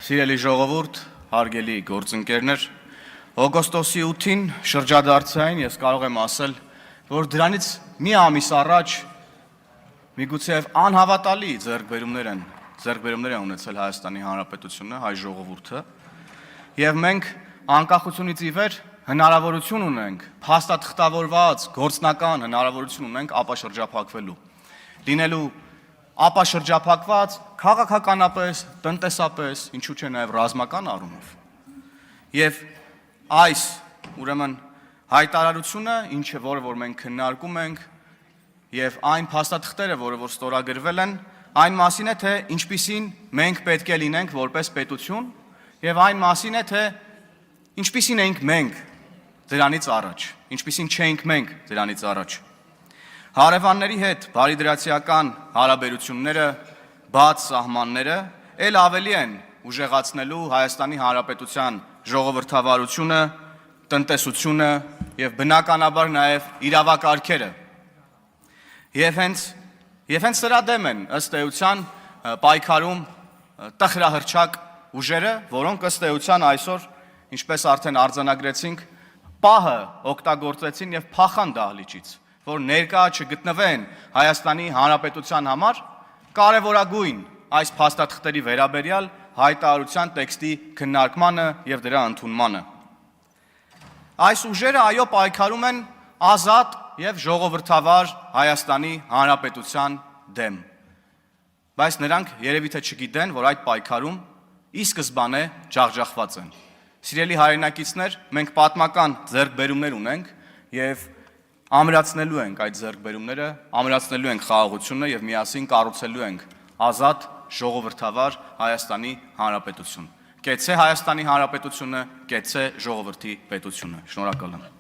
Սիրելի ժողովուրդ, հարգելի գործընկերներ, օգոստոսի 8-ին շրջադարձային ես կարող եմ ասել, որ դրանից մի ամիս առաջ միգուցե անհավատալի ձեռքբերումներ են ունեցել Հայաստանի Հանրապետությունը, հայ ժողովուրդը, եւ մենք անկախությունից ի վեր հնարավորություն ունենք, փաստաթղթավորված գործնական հնարավորություն ունենք ապաշրջափակվելու, լինելու ապաշրջափակված քաղաքականապես, տնտեսապես, ինչու՞ չէ նաև ռազմական առումով։ Եվ այս ուրեմն հայտարարությունը, ինչը որ մենք քննարկում ենք, եւ այն փաստաթղթերը, որը որ ստորագրվել են, այն մասին է, թե ինչպիսին մենք պետք է լինենք որպես պետություն, եւ այն մասին է, թե ինչպիսին ենք մենք դրանից առաջ, ինչպիսին չենք մենք դրանից առաջ։ Հարևանների հետ բարիդրացիական հարաբերությունները, բաց սահմանները ել ավելի են ուժեղացնելու Հայաստանի Հանրապետության ժողովրդավարությունը, տնտեսությունը եւ բնականաբար նաեւ իրավակարգերը։ Եվ հենց սրա դեմ են ըստ էության պայքարում տխրահռչակ ուժերը, որոնք ըստ էության այսօր, ինչպես արդեն արձանագրեցինք, պահը օգտագործեցին եւ փախան դահլիճից, որ ներկա չգտնվեն Հայաստանի Հանրապետության համար կարևորագույն այս փաստաթղթերի վերաբերյալ հայտարարության տեքստի քննարկմանը եւ դրա ընդունմանը։ Այս ուժերը այո պայքարում են ազատ եւ ժողովրդավար Հայաստանի Հանրապետության դեմ։ Բայց նրանք երևի թե չգիտեն, որ այդ պայքարում ի սկզբանե ջախջախված են։ Սիրելի հայրենակիցներ, մենք պատմական ձեռքբերումներ ունենք եւ ամրացնելու ենք այդ ձեռքբերումները, ամրացնելու ենք խաղաղությունը եւ միասին կառուցելու ենք ազատ ժողովրդավար Հայաստանի Հանրապետություն։ Կեցցե Հայաստանի Հանրապետությունը, կեցցե ժողովրդի պետությունը։ Շնորհակալ եմ։